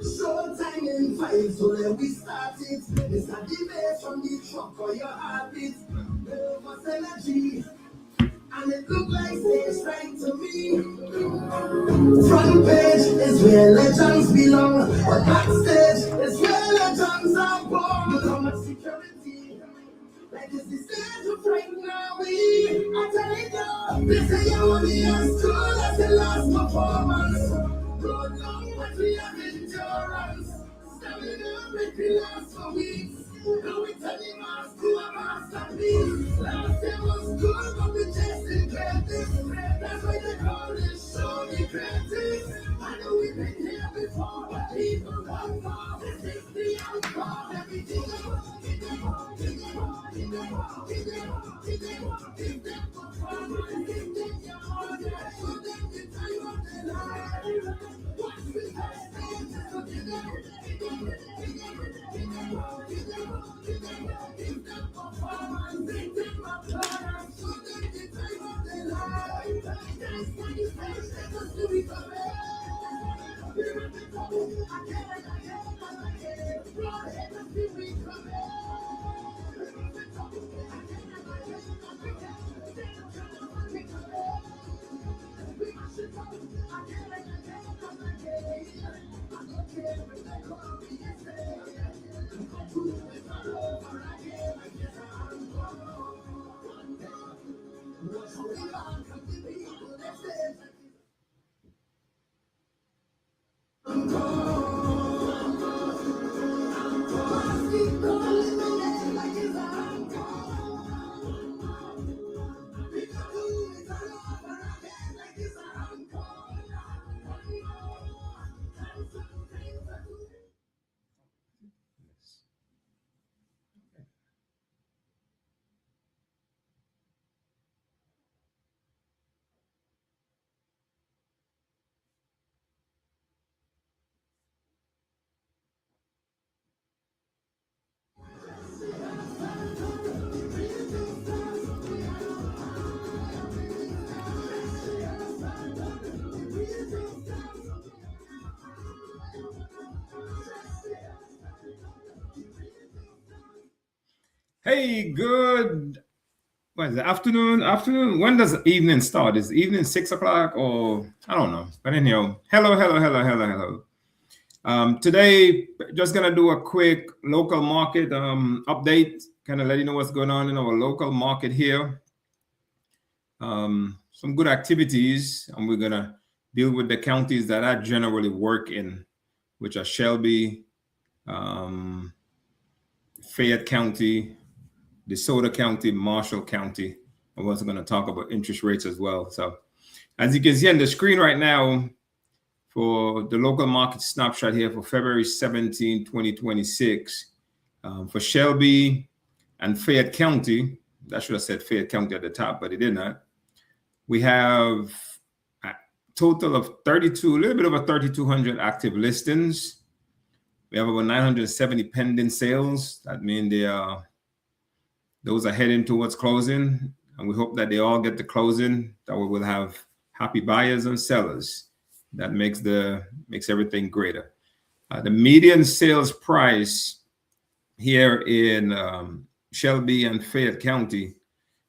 Short time in 5, so let we start it. It's a debate from the truck or your heartbeat. Nervous energy, and it look like stage right to me. Front page is where legends belong, but backstage is where legends are born. How much security? Like it's the stage of right now, I tell you, this is your only as cool as the last performance. Good long, but we have endurance. Stamina make it last for weeks. Now we tell him us to a masterpiece. Last year was good, but we chasing greatness. That's why they call this show the greatest. I know we've been here before, but people want more. This is the encore. Everything Hey, good. What is it? Afternoon? Afternoon? When does evening start? Is evening 6 o'clock or I don't know. But anyhow, hello. Today, just gonna do a quick local market update, kind of let you know what's going on in our local market here. Some good activities, and we're gonna deal with the counties that I generally work in, which are Shelby, Fayette County, DeSoto County, Marshall County. I'm also going to talk about interest rates as well. So as you can see on the screen right now, for the local market snapshot here for February 17, 2026, for Shelby and Fayette County, I should have said Fayette County at the top, but it did not. We have a total of a little bit over 3,200 active listings. We have about 970 pending sales. That means those are heading towards closing, and we hope that they all get to closing. That we will have happy buyers and sellers. That makes everything greater. The median sales price here in Shelby and Fayette County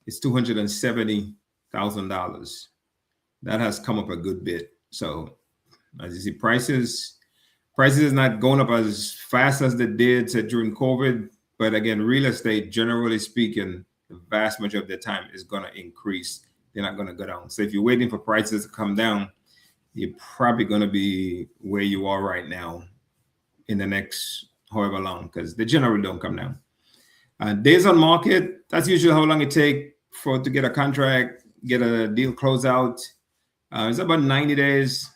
is $270,000. That has come up a good bit. So as you see, prices is not going up as fast as they did during COVID. But again, real estate, generally speaking, the vast majority of the time is going to increase. They're not going to go down. So if you're waiting for prices to come down, you're probably going to be where you are right now in the next however long, because they generally don't come down. Days on market, that's usually how long it takes to get a contract, get a deal closed out. It's about 90 days,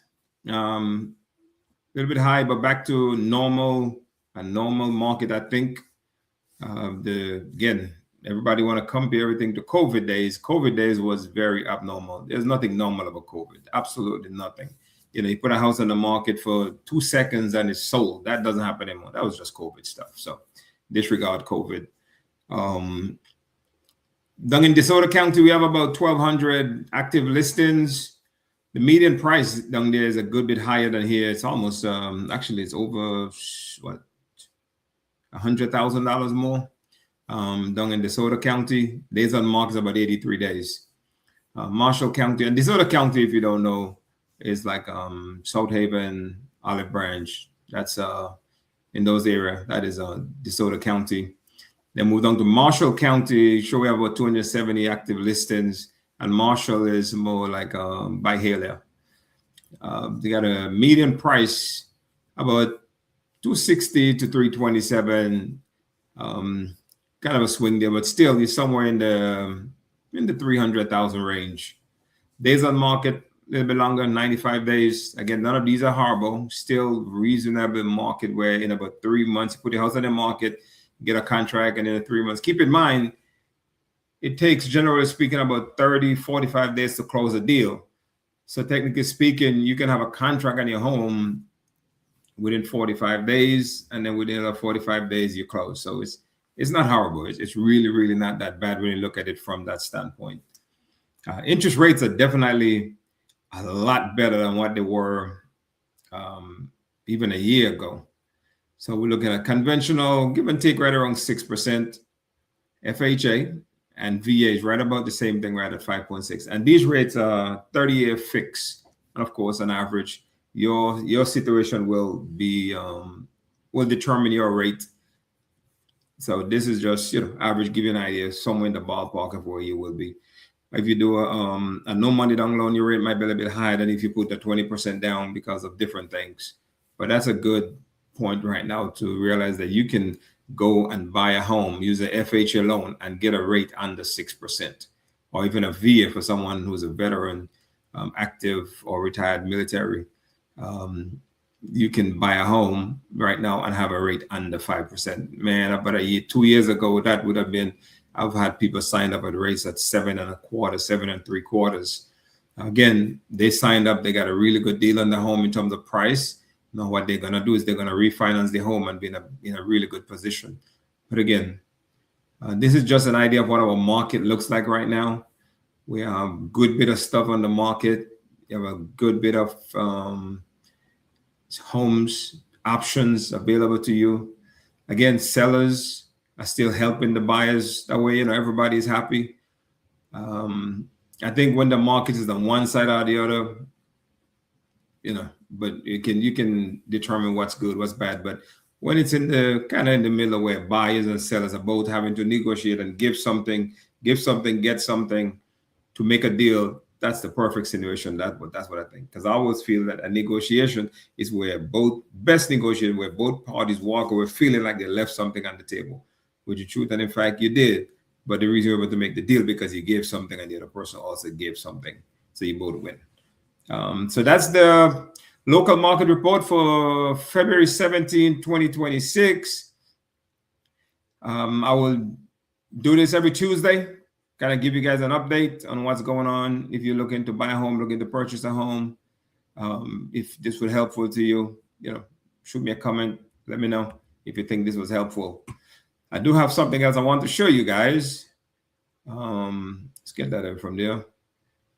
a little bit high, but back to a normal market, I think. Again, everybody want to compare everything to COVID days. COVID days was very abnormal. There's nothing normal about COVID. Absolutely nothing. You put a house on the market for 2 seconds and it's sold. That doesn't happen anymore. That was just COVID stuff. So disregard COVID. Down in DeSoto County, we have about 1,200 active listings. The median price down there is a good bit higher than here. It's almost actually it's over what $100,000 more down in DeSoto County. Days on market is about 83 days. Marshall County and DeSoto County, if you don't know, is like South Haven, Olive Branch. That's in those areas. That is DeSoto County. Then move on to Marshall County. Sure, we have about 270 active listings, and Marshall is more like Byhalia. They got a median price about 260 to 327. Kind of a swing there, but still, you're somewhere in the 300,000 range. Days on market a little bit longer, 95 days. Again, none of these are horrible. Still reasonable market where in about 3 months you put your house on the market, get a contract, and in 3 months. Keep in mind, it takes, generally speaking, about 30, 45 days to close a deal. So technically speaking, you can have a contract on your home within 45 days, and then within another 45 days you close. So it's not horrible. It's really, really not that bad when you look at it from that standpoint. Interest rates are definitely a lot better than what they were even a year ago. So we're looking at conventional, give and take right around 6%. FHA and VA is right about the same thing, right at 5.6. And these rates are 30-year fixed. And of course, on average, your situation will be will determine your rate. So this is just average, give you an idea, somewhere in the ballpark of where you will be. If you do a no money down loan, your rate might be a little bit higher than if you put the 20% down because of different things. But that's a good point right now to realize that you can go and buy a home, use an FHA loan, and get a rate under 6%, or even a VA for someone who's a veteran, active or retired military. You can buy a home right now and have a rate under 5%. Man, about 2 years ago, that would have been, I've had people sign up at rates at 7.25%, 7.75%. Again, they signed up, they got a really good deal on the home in terms of price. Now what they're going to do is they're going to refinance the home and be in a really good position. But again, this is just an idea of what our market looks like right now. We have a good bit of stuff on the market. You have a good bit of homes options available to you. Again, sellers are still helping the buyers. That way, everybody's happy. I think when the market is on one side or the other, but you can determine what's good, what's bad. But when it's in the kind of in the middle where buyers and sellers are both having to negotiate and give something, get something to make a deal, that's the perfect situation. That's what I think. Because I always feel that a negotiation is where best negotiation, where both parties walk away feeling like they left something on the table, which is truth. And in fact, you did. But the reason you're able to make the deal because you gave something and the other person also gave something. So you both win. So that's the local market report for February 17, 2026. I will do this every Tuesday, kind of give you guys an update on what's going on. If you're looking to buy a home, looking to purchase a home, if this was helpful to you, shoot me a comment. Let me know if you think this was helpful. I do have something else I want to show you guys. Let's get that in from there.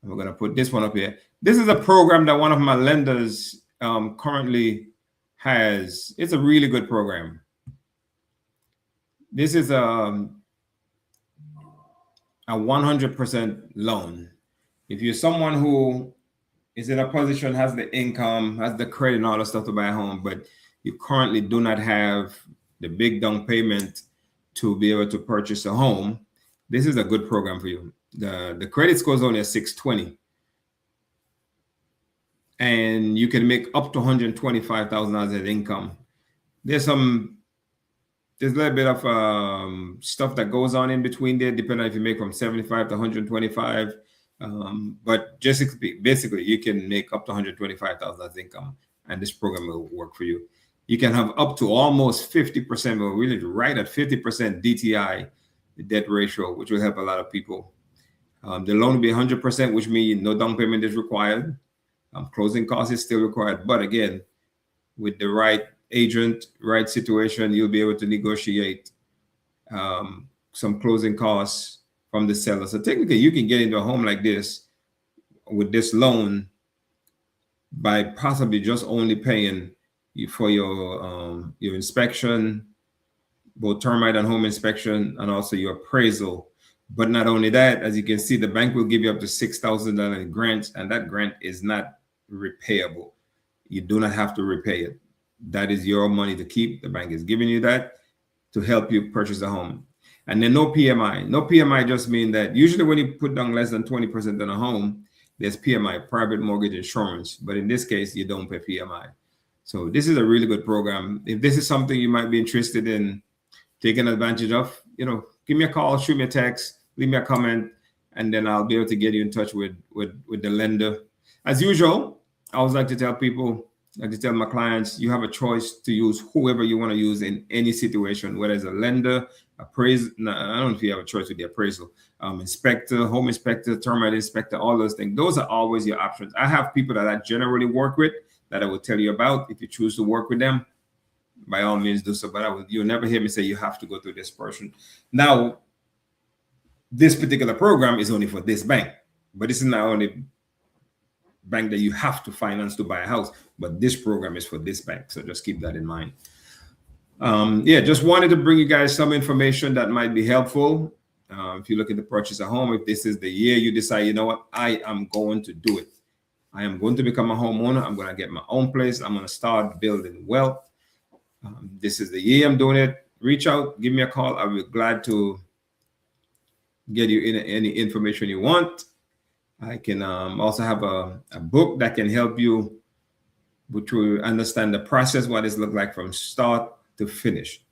We're going to put this one up here. This is a program that one of my lenders currently has. It's a really good program. This is a 100% loan. If you're someone who is in a position, has the income, has the credit and all the stuff to buy a home, but you currently do not have the big down payment to be able to purchase a home, this is a good program for you. The credit score is only a 620. And you can make up to $125,000 in income. There's a little bit of stuff that goes on in between there, depending on if you make from 75 to 125. But just basically, you can make up to $125,000 income, and this program will work for you. You can have up to almost 50%, or really right at 50% DTI, the debt ratio, which will help a lot of people. The loan will be 100%, which means no down payment is required. Closing costs is still required. But again, with the right agent, right situation, you'll be able to negotiate some closing costs from the seller. So technically, you can get into a home like this with this loan by possibly just only paying for your inspection, both termite and home inspection, and also your appraisal. But not only that, as you can see, the bank will give you up to $6,000 in grants, and that grant is not repayable. You do not have to repay it. That is your money to keep. The bank is giving you that to help you purchase a home. And then no PMI. No PMI just means that usually when you put down less than 20% on a home, there's PMI, private mortgage insurance. But in this case, you don't pay PMI. So this is a really good program. If this is something you might be interested in taking advantage of, give me a call, shoot me a text, leave me a comment, and then I'll be able to get you in touch with the lender. As usual, I always like to tell people, like to tell my clients, you have a choice to use whoever you want to use in any situation, whether it's a lender, appraiser. No, I don't know if you have a choice with the appraisal, inspector, home inspector, termite inspector, all those things. Those are always your options. I have people that I generally work with that I will tell you about. If you choose to work with them, by all means do so. But you'll never hear me say you have to go through this person. Now, this particular program is only for this bank, but this is not only bank that you have to finance to buy a house, but this program is for this bank. So just keep that in mind. Just wanted to bring you guys some information that might be helpful. If you're looking to purchase a home, if this is the year you decide, you know what, I am going to do it. I am going to become a homeowner. I'm going to get my own place. I'm going to start building wealth. This is the year I'm doing it. Reach out, give me a call. I'll be glad to get you any information you want. I can also have a book that can help you to understand the process, what it looks like from start to finish.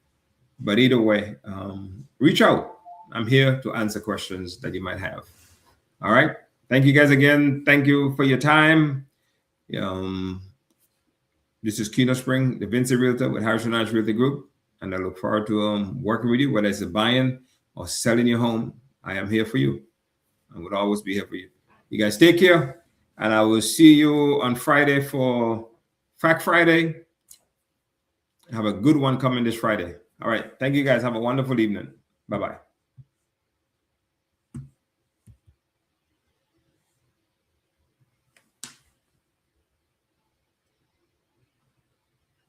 But either way, reach out. I'm here to answer questions that you might have. All right. Thank you guys again. Thank you for your time. This is Keno Spring, the Vincent Realtor with Harrison Arch Realty Group. And I look forward to working with you, whether it's buying or selling your home. I am here for you. I would always be here for you. You guys take care. And I will see you on Friday for Fact Friday. Have a good one coming this Friday. All right. Thank you guys. Have a wonderful evening. Bye-bye.